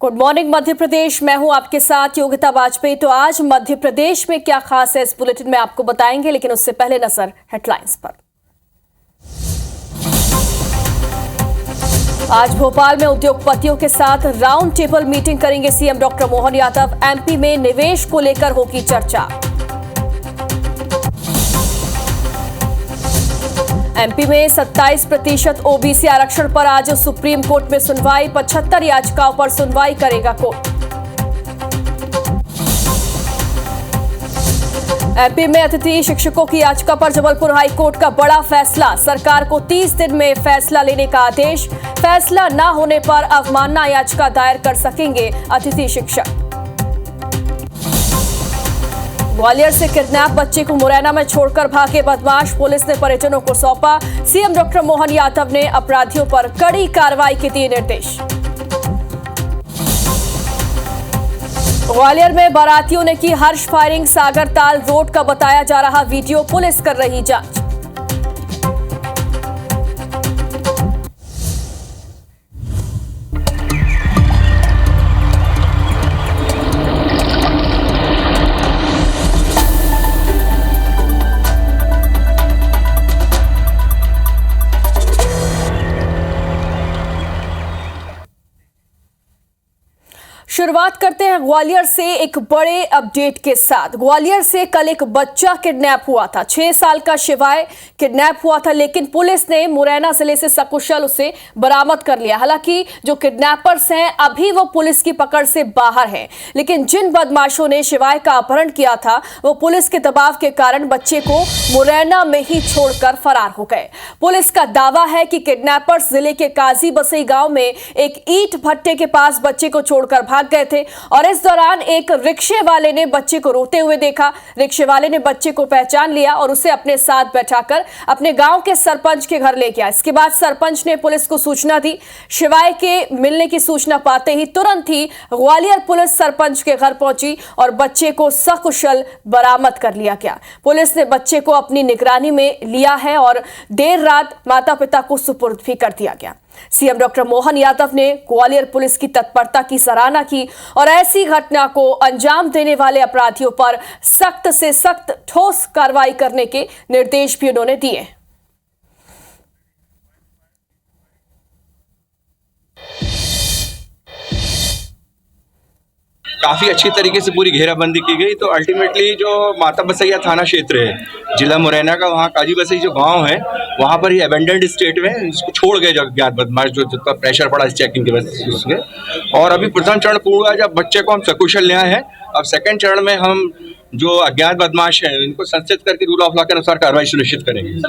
Good morning Madhya Pradesh. मैं हूं आपके साथ योगिता वाजपेयी। तो आज मध्य प्रदेश में क्या खास है इस बुलेटिन में आपको बताएंगे, लेकिन उससे पहले नजर हेडलाइंस पर। आज भोपाल में उद्योगपतियों के साथ राउंड टेबल मीटिंग करेंगे CM doctor Mohan Yadav. MP में निवेश को लेकर होगी चर्चा। एमपी में 27% ओबीसी आरक्षण पर आज सुप्रीम कोर्ट में सुनवाई। 75 याचिकाओं पर सुनवाई करेगा कोर्ट। एमपी में अतिथि शिक्षकों की याचिका पर जबलपुर हाई कोर्ट का बड़ा फैसला। सरकार को 30 दिन में फैसला लेने का आदेश। फैसला न होने पर अवमानना याचिका दायर कर सकेंगे अतिथि शिक्षक। ग्वालियर से किडनैप बच्चे को मुरैना में छोड़कर भागे बदमाश। पुलिस ने परिजनों को सौंपा। सीएम डॉक्टर मोहन यादव ने अपराधियों पर कड़ी कार्रवाई के दिए निर्देश। ग्वालियर में बारातियों ने की हर्ष फायरिंग। सागर ताल रोड का बताया जा रहा वीडियो। पुलिस कर रही जांच। शुरुआत करते हैं ग्वालियर से एक बड़े अपडेट के साथ। ग्वालियर से कल एक बच्चा किडनैप हुआ था। 6 साल का शिवाय किडनैप हुआ था, लेकिन पुलिस ने मुरैना जिले से सकुशल उसे बरामद कर लिया। हालांकि जो किडनैपर्स हैं अभी वो पुलिस की पकड़ से बाहर हैं, लेकिन जिन बदमाशों ने शिवाय का अपहरण किया था वो पुलिस के दबाव के कारण बच्चे को मुरैना में ही छोड़कर फरार हो गए। पुलिस का दावा है कि किडनैपर्स जिले के काजी बसई गांव में एक ईंट भट्टे के पास बच्चे को छोड़कर भाग गए थे और इस दौरान एक रिक्शे वाले ने बच्चे को रोते हुए देखा। रिक्शे वाले ने बच्चे को पहचान लिया और उसे अपने साथ बैठाकर अपने गांव के सरपंच के घर ले गया। इसके बाद सरपंच ने पुलिस को सूचना दी। शिवाय के मिलने की सूचना पाते ही तुरंत ही ग्वालियर पुलिस सरपंच के घर पहुंची और बच्चे को सकुशल बरामद कर लिया गया। पुलिस ने बच्चे को अपनी निगरानी में लिया है और देर रात माता पिता को सुपुर्द भी कर दिया गया। सीएम डॉक्टर मोहन यादव ने ग्वालियर पुलिस की तत्परता की सराहना की और ऐसी घटना को अंजाम देने वाले अपराधियों पर सख्त से सख्त ठोस कार्रवाई करने के निर्देश भी उन्होंने दिए। काफ़ी अच्छी तरीके से पूरी घेराबंदी की गई। तो अल्टीमेटली जो माता बसैया थाना क्षेत्र है, जिला मुरैना का, वहाँ काजी बसई जो गांव है, वहाँ पर ही अबेंडेंड स्टेट में इसको छोड़ गए जो अज्ञात बदमाश, जो जितना प्रेशर पड़ा इस चेकिंग के वजह से। और अभी प्रथम चरण पूर्ण हुआ जब बच्चे को हम सकुशल ले आए हैं। अब सेकंड चरण में हम जो अज्ञात बदमाश हैं इनको संचित करके रूल ऑफ लॉ के अनुसार कार्रवाई सुनिश्चित करेंगे।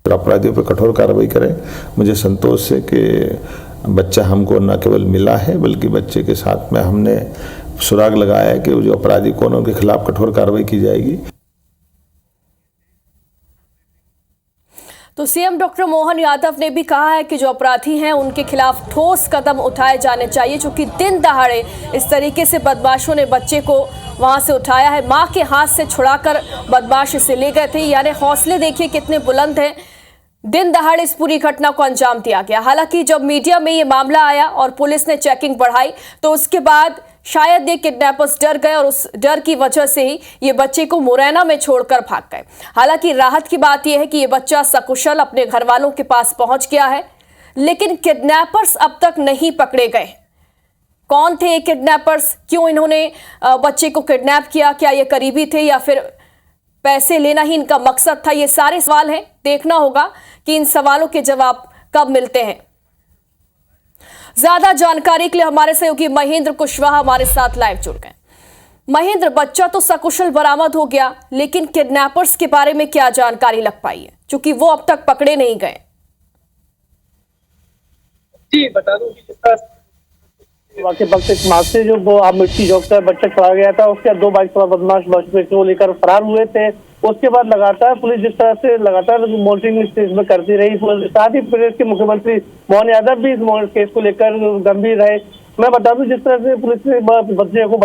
अपराधियों पर कठोर कार्रवाई करें। मुझे संतोष है कि बच्चा हमको न केवल मिला है बल्कि बच्चे के साथ में हमने सुराग लगाया है कि जो अपराधी कौन है उनके खिलाफ कठोर कार्रवाई की जाएगी। तो सीएम डॉक्टर मोहन यादव ने भी कहा है कि जो अपराधी हैं उनके खिलाफ ठोस कदम उठाए जाने चाहिए, क्योंकि दिन दहाड़े इस तरीके से बदमाशों ने बच्चे को वहां से उठाया है। मां के हाथ से छुड़ाकर बदमाश इसे ले गए थे। यानी हौसले देखिए कितने बुलंद हैं। दिन दहाड़े इस पूरी घटना को अंजाम दिया गया। हालांकि जब मीडिया में ये मामला आया और पुलिस ने चेकिंग बढ़ाई तो उसके बाद शायद ये किडनैपर्स डर गए और उस डर की वजह से ही ये बच्चे को मुरैना में छोड़कर भाग गए। हालांकि राहत की बात यह है कि ये बच्चा सकुशल अपने घर वालों के पास पहुंच गया है, लेकिन किडनैपर्स अब तक नहीं पकड़े गए। कौन थे ये किडनैपर्स? क्यों इन्होंने बच्चे को किडनैप किया? क्या ये करीबी थे या फिर पैसे लेना ही इनका मकसद था? ये सारे सवाल हैं। देखना होगा कि इन सवालों के जवाब कब मिलते हैं। ज्यादा जानकारी के लिए हमारे सहयोगी महेंद्र कुशवाहा हमारे साथ लाइव जुड़ गए। महेंद्र, बच्चा तो सकुशल बरामद हो गया, लेकिन किडनैपर्स के बारे में क्या जानकारी लग पाई है, क्योंकि वो अब तक पकड़े नहीं गए? जी बता दूं कि जिस तरह वाकई वक्त एक मार्ग से जो वो आप मिट्टी जोककर बच्चा चढ़ा गया था, उसके बाद 2 बाइक सवार बदमाश बच्चे को लेकर फरार हुए थे। उसके बाद लगातार पुलिस जिस तरह से लगातार मॉनिटरिंग स्टेज में करती रही, साथ ही प्रदेश के मुख्यमंत्री मोहन यादव भी इस केस को लेकर गंभीर रहे। मैं बता दूं जिस तरह से पुलिस ने बच्चे को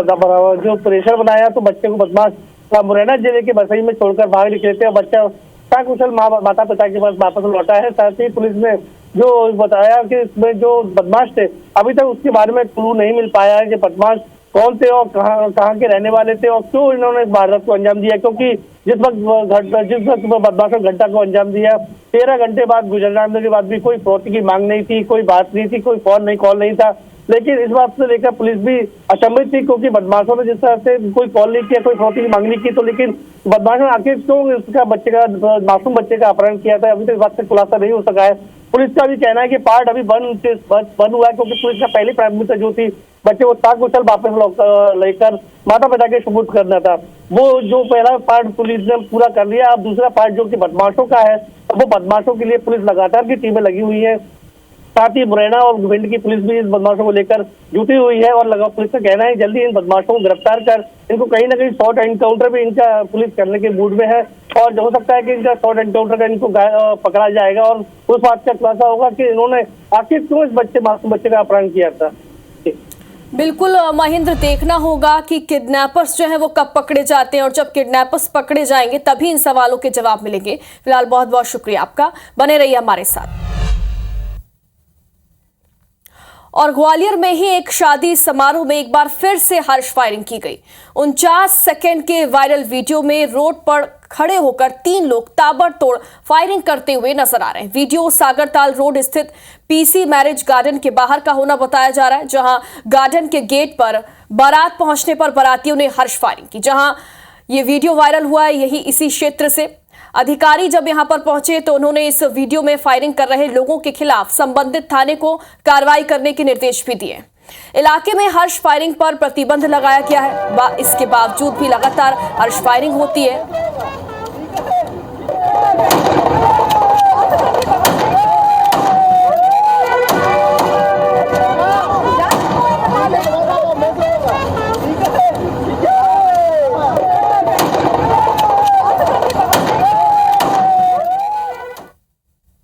जो प्रेशर बनाया तो बच्चे को बदमाश मुरैना जिले के बसई में छोड़कर भाग निकले थे। बच्चा सकुशल माता पिता के पास वापस लौटा है। साथ ही पुलिस ने जो बताया कि इसमें जो बदमाश थे अभी तक उसके बारे में क्लू नहीं मिल पाया है कि बदमाश कौन थे और कहाँ के रहने वाले थे और क्यों इन्होंने इस वारदात को अंजाम दिया, क्योंकि जिस वक्त बदमाशों ने घटना को अंजाम दिया 13 घंटे बाद गुजर जाने के बाद भी कोई फौत की मांग नहीं थी, कोई बात नहीं थी, कोई फोन नहीं कॉल नहीं था। लेकिन इस बात से लेकर पुलिस भी अचंभित थी, क्योंकि बदमाशों ने जिस तरह से कोई कॉल नहीं किया, कोई फौत की मांग नहीं की, तो लेकिन बदमाशों ने आखिर क्यों इसका मासूम बच्चे का अपहरण किया था, अभी तक इस बात से खुलासा नहीं हो सका है। पुलिस का भी कहना है कि पार्ट अभी बंद हुआ है, क्योंकि पुलिस का पहली प्राथमिकता जो थी बच्चे को सकुशल वापस लेकर माता पिता के सुपुर्द करना था। वो जो पहला पार्ट पुलिस ने पूरा कर लिया। अब दूसरा पार्ट जो कि बदमाशों का है, वो बदमाशों के लिए पुलिस लगातार की टीमें लगी हुई है। साथ ही मुरैना और भिंड की पुलिस भी इस बदमाशों को लेकर जुटी हुई है और पुलिस का कहना है जल्दी इन बदमाशों को गिरफ्तार कर इनको कहीं ना कहीं शॉर्ट एनकाउंटर भी इनका पुलिस करने के मूड में है और हो सकता है कि इनका शॉर्ट एनकाउंटर का इनको पकड़ा जाएगा और उस बात का खुलासा होगा कि इन्होंने आखिर क्यों इस मासूम बच्चे का अपहरण किया था। बिल्कुल महेंद्र, देखना होगा कि किडनैपर्स जो है वो कब पकड़े जाते हैं और जब किडनैपर्स पकड़े जाएंगे तभी इन सवालों के जवाब मिलेंगे। फिलहाल बहुत बहुत शुक्रिया आपका, बने रहिए हमारे साथ। और ग्वालियर में ही एक शादी समारोह में एक बार फिर से हर्ष फायरिंग की गई। 49 सेकंड के वायरल वीडियो में रोड पर खड़े होकर 3 लोग ताबड़तोड़ फायरिंग करते हुए नजर आ रहे हैं। वीडियो सागरताल रोड स्थित पीसी मैरिज गार्डन के बाहर का होना बताया जा रहा है, जहां गार्डन के गेट पर बारात पहुंचने पर बारातियों ने हर्ष फायरिंग की। जहां ये वीडियो वायरल हुआ है यही इसी क्षेत्र से। अधिकारी जब यहां पर पहुंचे तो उन्होंने इस वीडियो में फायरिंग कर रहे लोगों के खिलाफ संबंधित थाने को कार्रवाई करने के निर्देश भी दिए। इलाके में हर्ष फायरिंग पर प्रतिबंध लगाया गया है, इसके बावजूद भी लगातार हर्ष फायरिंग होती है।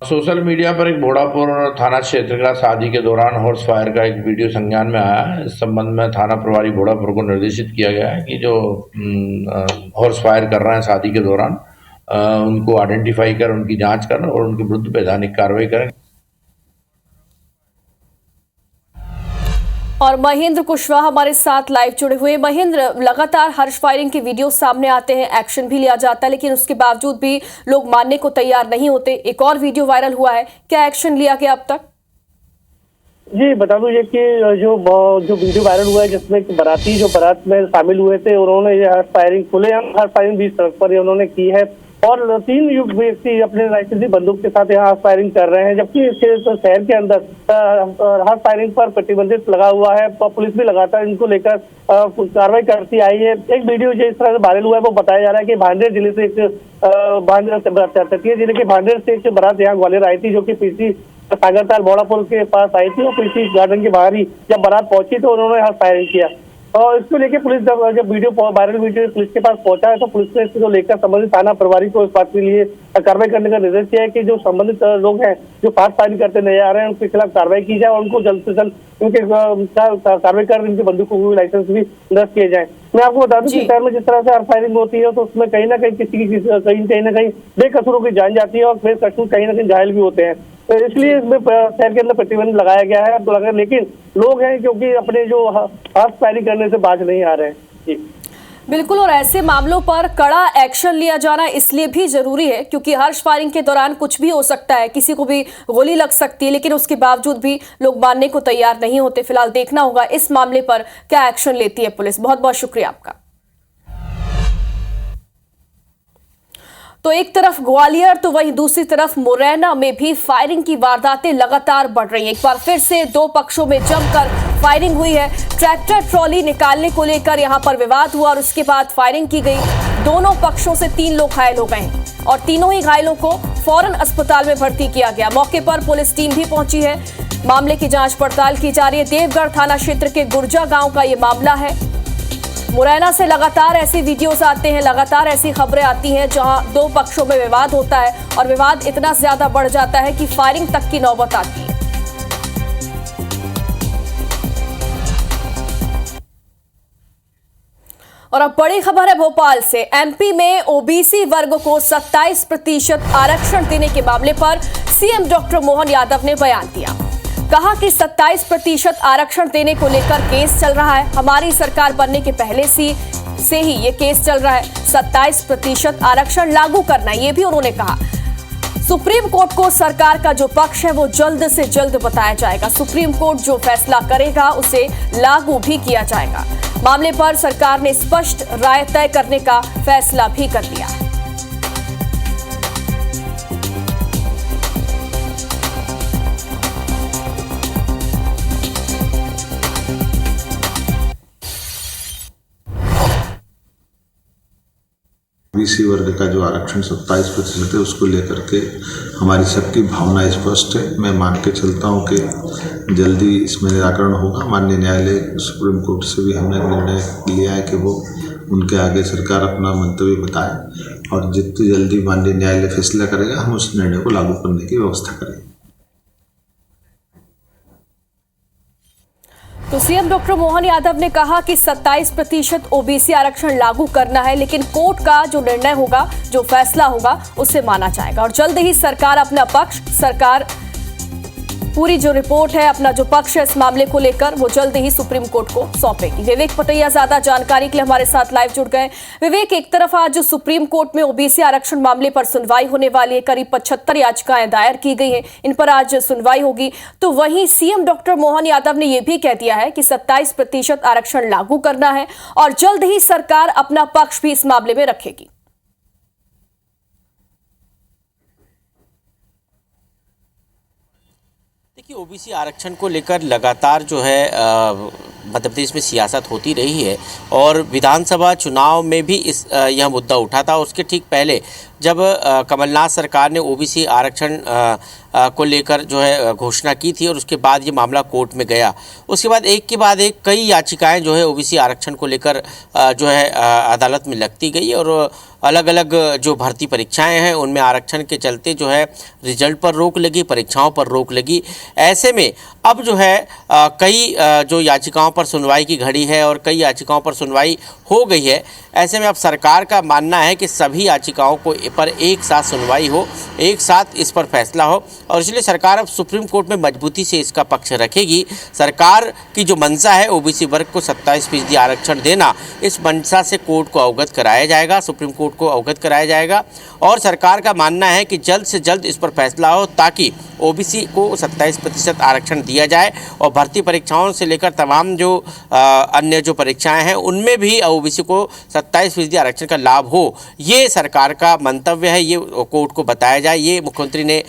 सोशल मीडिया पर एक बोड़ापुर थाना क्षेत्र का शादी के दौरान हॉर्स फायर का एक वीडियो संज्ञान में आया है। इस संबंध में थाना प्रभारी बोड़ापुर को निर्देशित किया गया है कि जो हॉर्स फायर कर रहे हैं शादी के दौरान उनको आइडेंटिफाई कर उनकी जांच करें और उनके विरुद्ध वैधानिक कार्रवाई करें। और महेंद्र कुशवाहा हमारे साथ लाइव जुड़े हुए। महेंद्र, लगातार हर्ष फायरिंग के वीडियो सामने आते हैं, एक्शन भी लिया जाता है, लेकिन उसके बावजूद भी लोग मानने को तैयार नहीं होते। एक और वीडियो वायरल हुआ है, क्या एक्शन लिया गया अब तक? जी बता दूं ये कि जो वीडियो वायरल हुआ है जिसमें बाराती जो बारात में शामिल हुए थे उन्होंने ये हर्ष फायरिंग खुलेआम हर्ष फायरिंग बीच सड़क पर उन्होंने की है और 3 व्यक्ति अपने लाइसेंसी बंदूक के साथ यहाँ हर्ष फायरिंग कर रहे हैं, जबकि इसके शहर के अंदर हर्ष फायरिंग पर प्रतिबंधित लगा हुआ है। पुलिस भी लगातार इनको लेकर कार्रवाई करती आई है। एक वीडियो जो इस तरह से वायरल हुआ है वो बताया जा रहा है कि भांडेर जिले से तटीय जिले के भांडेर से एक बारात यहाँ ग्वालियर आई थी, जो कि पीसी सागरताल बोड़ापुर के पास आई थी और पीसी गार्डन के बाहर ही जब बारात पहुंची तो उन्होंने हर्ष फायरिंग किया और इसको लेकर पुलिस जब वीडियो वायरल वीडियो पुलिस के पास पहुंचा है तो पुलिस ने इसको लेकर संबंधित थाना प्रभारी को इस बात के लिए कार्रवाई करने का निर्देश दिया है कि जो संबंधित लोग हैं जो हर्ष फायरिंग करते नजर आ रहे हैं उनके खिलाफ कार्रवाई की जाए और उनको जल्द से जल्द उनके कार्रवाई कर इनकी बंदूकों को लाइसेंस भी दर्ज किए जाए। मैं आपको बता दूं कि शहर में जिस तरह से हर्ष फायरिंग होती है तो उसमें कहीं ना कहीं कहीं ना कहीं बेकसूरों की जान जाती है और बेकसूर कहीं ना कहीं घायल भी होते हैं, तो इसलिए इसमें शहर के अंदर प्रतिबंध लगाया गया है। तो अगर लेकिन लोग हैं क्योंकि अपने जो हर्ष फायरिंग करने से बाज नहीं आ रहे हैं। जी बिल्कुल, और ऐसे मामलों पर कड़ा एक्शन लिया जाना इसलिए भी जरूरी है क्योंकि हर्ष फायरिंग के दौरान कुछ भी हो सकता है, किसी को भी गोली लग सकती है, लेकिन उसके बावजूद भी लोग मानने को तैयार नहीं होते। फिलहाल देखना होगा इस मामले पर क्या एक्शन लेती है पुलिस। बहुत बहुत शुक्रिया आपका। तो एक तरफ ग्वालियर तो वहीं दूसरी तरफ मुरैना में भी फायरिंग की वारदातें लगातार बढ़ रही हैं। एक बार फिर से 2 पक्षों में जमकर फायरिंग हुई है। ट्रैक्टर ट्रॉली निकालने को लेकर यहां पर विवाद हुआ और उसके बाद फायरिंग की गई। दोनों पक्षों से 3 लोग घायल हो गए और तीनों ही घायलों को फौरन अस्पताल में भर्ती किया गया। मौके पर पुलिस टीम भी पहुंची है। मामले की जांच पड़ताल की जा रही है। देवगढ़ थाना क्षेत्र के गुर्जा गांव का ये मामला है। मुरैना से लगातार ऐसे वीडियोस आते हैं, लगातार ऐसी खबरें आती हैं जहां 2 पक्षों में विवाद होता है और विवाद इतना ज्यादा बढ़ जाता है कि फायरिंग तक की नौबत आती है। और अब बड़ी खबर है भोपाल से। एमपी में ओबीसी वर्ग को 27% आरक्षण देने के मामले पर सीएम डॉक्टर मोहन यादव ने बयान दिया। कहा कि 27% आरक्षण देने को लेकर केस चल रहा है। हमारी सरकार बनने के पहले से ही ये केस चल रहा है। 27% आरक्षण लागू करना, ये भी उन्होंने कहा। सुप्रीम कोर्ट को सरकार का जो पक्ष है वो जल्द से जल्द बताया जाएगा। सुप्रीम कोर्ट जो फैसला करेगा उसे लागू भी किया जाएगा। मामले पर सरकार ने स्पष्ट राय तय करने का फैसला भी कर लिया। ओबीसी वर्ग का जो आरक्षण 27% है उसको लेकर के हमारी सबकी भावना स्पष्ट है। मैं मान के चलता हूँ कि जल्दी इसमें निराकरण होगा। माननीय न्यायालय सुप्रीम कोर्ट से भी हमने निर्णय लिया है कि वो उनके आगे सरकार अपना मंतव्य बताए और जितनी जल्दी माननीय न्यायालय फैसला करेगा हम उस निर्णय को लागू करने की व्यवस्था करेंगे। तो सीएम डॉक्टर मोहन यादव ने कहा कि 27% ओबीसी आरक्षण लागू करना है, लेकिन कोर्ट का जो निर्णय होगा, जो फैसला होगा, उसे माना जाएगा और जल्द ही सरकार अपना पक्ष, सरकार पूरी जो रिपोर्ट है, अपना जो पक्ष है इस मामले को लेकर वो जल्द ही सुप्रीम कोर्ट को सौंपेगी। विवेक पटैया ज्यादा जानकारी के लिए हमारे साथ लाइव जुड़ गए। विवेक, एक तरफ आज जो सुप्रीम कोर्ट में ओबीसी आरक्षण मामले पर सुनवाई होने वाली है, करीब 75 याचिकाएं दायर की गई हैं, इन पर आज सुनवाई होगी। तो वहीं सीएम डॉक्टर मोहन यादव ने यह भी कह दिया है कि 27% आरक्षण लागू करना है और जल्द ही सरकार अपना पक्ष भी इस मामले में रखेगी। देखिए, ओबीसी आरक्षण को लेकर लगातार जो है मध्य प्रदेश में सियासत होती रही है और विधानसभा चुनाव में भी यह मुद्दा उठा था। उसके ठीक पहले जब कमलनाथ सरकार ने ओबीसी आरक्षण को लेकर जो है घोषणा की थी और उसके बाद ये मामला कोर्ट में गया, उसके बाद एक के बाद एक कई याचिकाएं जो है ओबीसी आरक्षण को लेकर जो है अदालत में लगती गई और अलग अलग जो भर्ती परीक्षाएं हैं उनमें आरक्षण के चलते जो है रिजल्ट पर रोक लगी, परीक्षाओं पर रोक लगी। ऐसे में अब जो है कई जो याचिकाओं पर सुनवाई की घड़ी है और कई याचिकाओं पर सुनवाई हो गई है। ऐसे में अब सरकार का मानना है कि सभी याचिकाओं को पर एक साथ सुनवाई हो, एक साथ इस पर फैसला हो और इसलिए सरकार अब सुप्रीम कोर्ट में मजबूती से इसका पक्ष रखेगी। सरकार की जो मंशा है ओबीसी वर्ग को 27% आरक्षण देना, इस मंशा से कोर्ट को अवगत कराया जाएगा, सुप्रीम कोर्ट को अवगत कराया जाएगा और सरकार का मानना है कि जल्द से जल्द इस पर फैसला हो ताकि ओबीसी को 27% आरक्षण दिया जाए और भर्ती परीक्षाओं से लेकर तमाम जो अन्य जो परीक्षाएं हैं उनमें भी ओबीसी को 27% आरक्षण का लाभ हो। ये सरकार का मंतव्य है, ये कोर्ट को बताया जाए। ये मुख्यमंत्री ने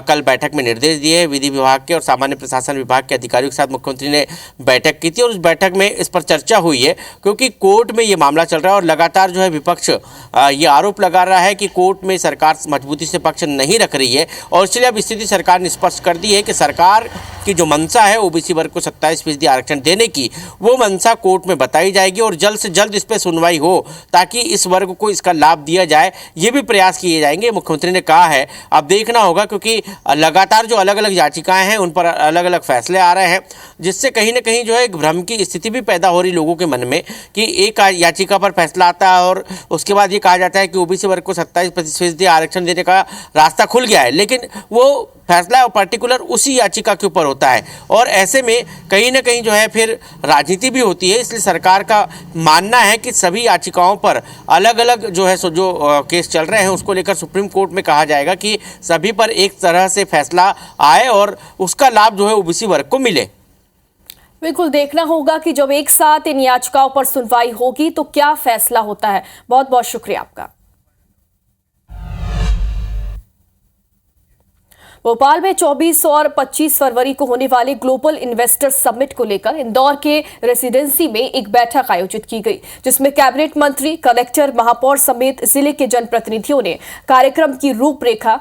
कल बैठक में निर्देश दिए। विधि विभाग के और सामान्य प्रशासन विभाग के अधिकारियों के साथ मुख्यमंत्री ने बैठक की थी और उस बैठक में इस पर चर्चा हुई है क्योंकि कोर्ट में ये मामला चल रहा है और लगातार जो है विपक्ष ये आरोप लगा रहा है कि कोर्ट में सरकार मजबूती से पक्ष नहीं रख रही है और इसलिए अब स्थिति सरकार ने स्पष्ट कर दी है कि सरकार की जो मंशा है ओबीसी वर्ग को 27% आरक्षण देने की, वो मंशा कोर्ट में बताई जाएगी और जल्द से जल्द इस पर सुनवाई हो ताकि इस वर्ग को इसका लाभ दिया जाए। ये भी प्रयास किए जाएंगे, मुख्यमंत्री ने कहा है। अब देखना होगा क्योंकि लगातार जो अलग अलग याचिकाएं हैं उन पर अलग अलग फैसले आ रहे हैं जिससे कहीं ना कहीं जो है एक भ्रम की स्थिति भी पैदा हो रही लोगों के मन में कि एक याचिका पर फैसला आता है और उसके बाद ये कहा जाता है कि ओबीसी वर्ग को 27% आरक्षण देने का रास्ता खुल गया है, लेकिन वो फैसला पर्टिकुलर उसी याचिका के ऊपर होता है और ऐसे में कहीं ना कहीं जो है फिर राजनीति भी होती है। इसलिए सरकार का मानना है कि सभी याचिकाओं पर अलग अलग जो है जो केस चल रहे हैं उसको लेकर सुप्रीम कोर्ट में कहा जाएगा कि सभी पर एक तरह से फैसला आए और उसका लाभ जो है ओबीसी वर्ग को मिले। बिल्कुल देखना होगा कि जब एक साथ इन याचिकाओं पर सुनवाई होगी तो क्या फैसला होता है। बहुत बहुत शुक्रिया आपका। भोपाल में 24 और 25 फरवरी को होने वाले ग्लोबल इन्वेस्टर समिट को लेकर इंदौर के रेसिडेंसी में एक बैठक आयोजित की गई जिसमें कैबिनेट मंत्री, कलेक्टर, महापौर समेत जिले के जनप्रतिनिधियों ने कार्यक्रम की रूपरेखा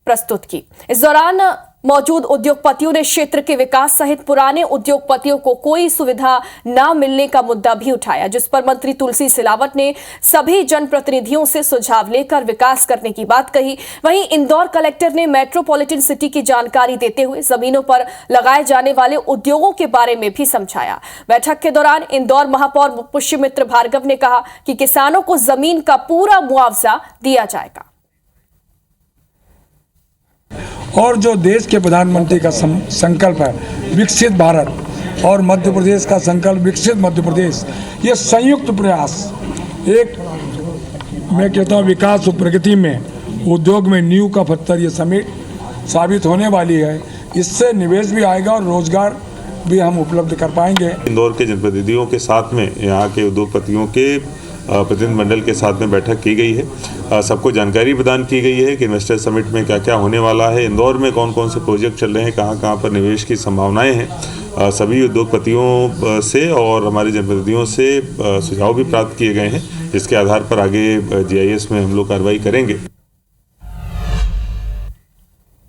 प्रस्तुत की। इस दौरान मौजूद उद्योगपतियों ने क्षेत्र के विकास सहित पुराने उद्योगपतियों को कोई सुविधा न मिलने का मुद्दा भी उठाया, जिस पर मंत्री तुलसी सिलावट ने सभी जनप्रतिनिधियों से सुझाव लेकर विकास करने की बात कही। वहीं इंदौर कलेक्टर ने मेट्रोपॉलिटन सिटी की जानकारी देते हुए जमीनों पर लगाए जाने वाले उद्योगों के बारे में भी समझाया। बैठक के दौरान इंदौर महापौर पुष्यमित्र भार्गव ने कहा कि किसानों को जमीन का पूरा मुआवजा दिया जाएगा। और जो देश के प्रधानमंत्री का संकल्प है विकसित भारत और मध्य प्रदेश का संकल्प विकसित मध्य प्रदेश, ये संयुक्त प्रयास एक मैं कहता हूँ विकास और प्रगति में उद्योग में नींव का पत्थर ये समेट साबित होने वाली है। इससे निवेश भी आएगा और रोजगार भी हम उपलब्ध कर पाएंगे। इंदौर के जनप्रतिनिधियों के साथ में यहाँ के उद्योगपतियों के प्रतिनिधिमंडल के साथ में बैठक की गई है। सबको जानकारी प्रदान की गई है कि इन्वेस्टर समिट में क्या क्या होने वाला है, इंदौर में कौन कौन से प्रोजेक्ट चल रहे हैं, कहाँ कहाँ पर निवेश की संभावनाएं हैं। सभी उद्योगपतियों से और हमारे जनप्रतिनिधियों से सुझाव भी प्राप्त किए गए हैं, जिसके आधार पर आगे GIS में हम लोग कार्रवाई करेंगे।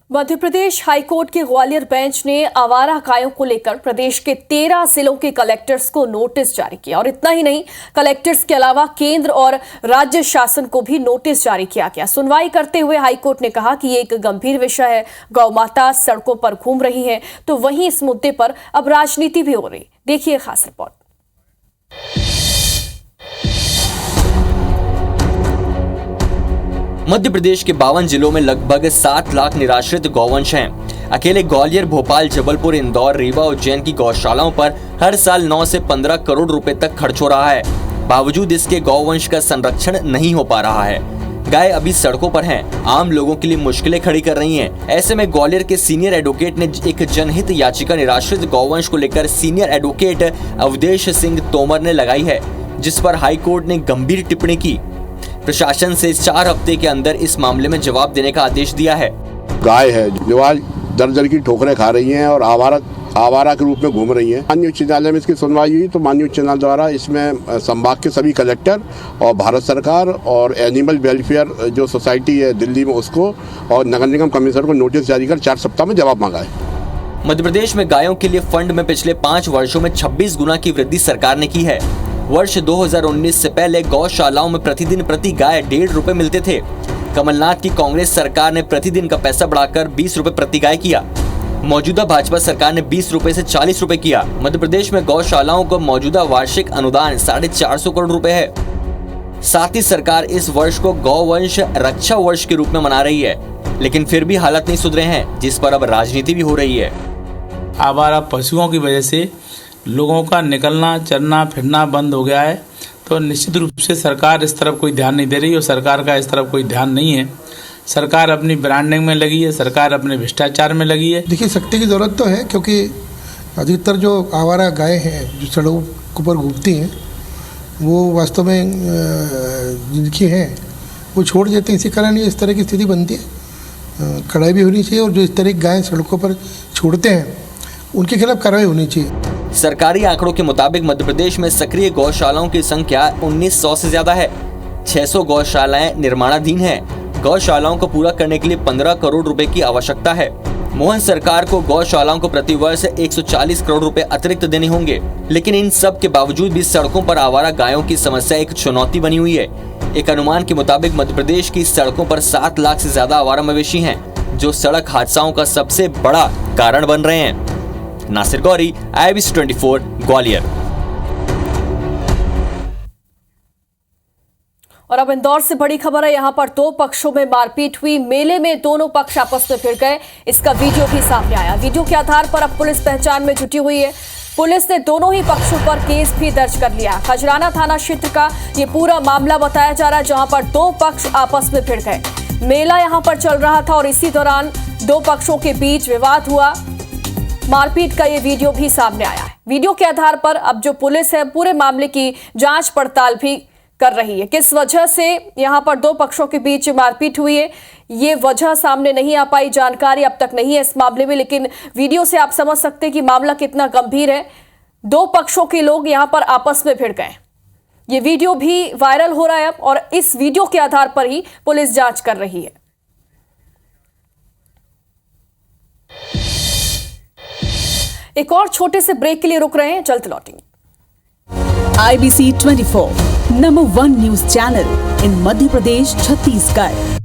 मध्य प्रदेश हाईकोर्ट के ग्वालियर बेंच ने आवारा गायों को लेकर प्रदेश के 13 जिलों के कलेक्टर्स को नोटिस जारी किया और इतना ही नहीं, कलेक्टर्स के अलावा केंद्र और राज्य शासन को भी नोटिस जारी किया गया। सुनवाई करते हुए हाईकोर्ट ने कहा कि ये एक गंभीर विषय है, गौ माता सड़कों पर घूम रही है, तो वहीं इस मुद्दे पर अब राजनीति भी हो रही। देखिए खास रिपोर्ट। मध्य प्रदेश के 52 जिलों में लगभग 7 लाख निराश्रित गौवंश हैं। अकेले ग्वालियर, भोपाल, जबलपुर, इंदौर, रीवा, उज्जैन की गौशालाओं पर हर साल 9 से 15 करोड़ रुपए तक खर्च हो रहा है। बावजूद इसके गौवंश का संरक्षण नहीं हो पा रहा है। गाय अभी सड़कों पर हैं, आम लोगों के लिए मुश्किलें खड़ी कर रही हैं। ऐसे में ग्वालियर के सीनियर एडवोकेट ने एक जनहित याचिका निराश्रित गौवंश को लेकर सीनियर एडवोकेट अवधेश सिंह तोमर ने लगाई है, जिस पर हाईकोर्ट ने गंभीर टिप्पणी की। प्रशासन से 4 हफ्ते के अंदर इस मामले में जवाब देने का आदेश दिया है। गाय है जो आज दर की ठोकरें खा रही हैं और आवारा के रूप में घूम रही हैं। माननीय उच्च न्यायालय में इसकी सुनवाई हुई तो माननीय उच्च न्यायालय द्वारा इसमें संभाग के सभी कलेक्टर और भारत सरकार और एनिमल वेलफेयर जो सोसाइटी है दिल्ली में उसको और नगर निगम कमिश्नर को नोटिस जारी कर 4 सप्ताह में जवाब मांगा है। मध्य प्रदेश में गायों के लिए फंड में पिछले 5 वर्षों में 26 गुना की वृद्धि सरकार ने की है। वर्ष 2019 से पहले गौशालाओं में प्रतिदिन प्रति गाय 1.5 रुपए मिलते थे। कमलनाथ की कांग्रेस सरकार ने प्रतिदिन का पैसा बढ़ाकर 20 रुपए प्रति गाय किया। मौजूदा भाजपा सरकार ने 20 रुपए से 40 रुपए किया। मध्य प्रदेश में गौशालाओं को मौजूदा वार्षिक अनुदान 450 करोड़ रुपए है। साथ ही सरकार इस वर्ष को गौवंश रक्षा वर्ष के रूप में मना रही है, लेकिन फिर भी हालात नहीं सुधरे हैं, जिस पर अब राजनीति भी हो रही है। आवारा पशुओं की वजह से लोगों का निकलना चलना फिरना बंद हो गया है, तो निश्चित रूप से सरकार इस तरफ कोई ध्यान नहीं दे रही और सरकार का इस तरफ कोई ध्यान नहीं है। सरकार अपनी ब्रांडिंग में लगी है, सरकार अपने भ्रष्टाचार में लगी है। देखिए, सख्ती की ज़रूरत तो है, क्योंकि अधिकतर जो आवारा गाय हैं जो सड़कों पर घूमती हैं वो वास्तव में जिनकी हैं वो छोड़ देते हैं। इसी कारण ये इस तरह की स्थिति बनती है। कड़ाई भी होनी चाहिए और जो इस तरह की गाय सड़कों पर छोड़ते हैं उनके खिलाफ कार्रवाई होनी चाहिए। सरकारी आंकड़ों के मुताबिक मध्य प्रदेश में सक्रिय गौशालाओं की संख्या 1900 से ज्यादा है। 600 गौशालाएं निर्माणाधीन हैं। गौशालाओं को पूरा करने के लिए 15 करोड़ रुपए की आवश्यकता है। मोहन सरकार को गौशालाओं को प्रतिवर्ष 140 करोड़ रुपए अतिरिक्त देने होंगे, लेकिन इन सब के बावजूद भी सड़कों पर आवारा गायों की समस्या एक चुनौती बनी हुई है। एक अनुमान के मुताबिक मध्य प्रदेश की सड़कों पर 7 लाख से ज्यादा आवारा मवेशी हैं, जो सड़क हादसाओं का सबसे बड़ा कारण बन रहे हैं। नासिर गौरी, IBC 24, ग्वालियर। और अब इंदौर से बड़ी खबर है। यहां पर 2 पक्षों में मारपीट हुई। मेले में दोनों पक्ष आपस में भिड़ गए। इसका वीडियो भी सामने आया। वीडियो के आधार पर अब पुलिस पहचान में जुटी हुई है। पुलिस ने दोनों ही पक्षों पर केस भी दर्ज कर लिया। खजराना थाना क्षेत्र का ये पूरा मामला बताया जा रहा है, जहां पर 2 पक्ष आपस में भिड़ गए। मेला यहां पर चल रहा था और इसी दौरान 2 पक्षों के बीच विवाद हुआ। मारपीट का ये वीडियो भी सामने आया है। वीडियो के आधार पर अब जो पुलिस है पूरे मामले की जांच पड़ताल भी कर रही है। किस वजह से यहां पर 2 पक्षों के बीच मारपीट हुई है, ये वजह सामने नहीं आ पाई। जानकारी अब तक नहीं है इस मामले में, लेकिन वीडियो से आप समझ सकते हैं कि मामला कितना गंभीर है। 2 पक्षों के लोग यहां पर आपस में भिड़ गए। ये वीडियो भी वायरल हो रहा है अब, और इस वीडियो के आधार पर ही पुलिस जांच कर रही है। एक और छोटे से ब्रेक के लिए रुक रहे हैं, जल्द लौटेंगे। IBC 24 number 1 news channel in Madhya Pradesh, Chhattisgarh.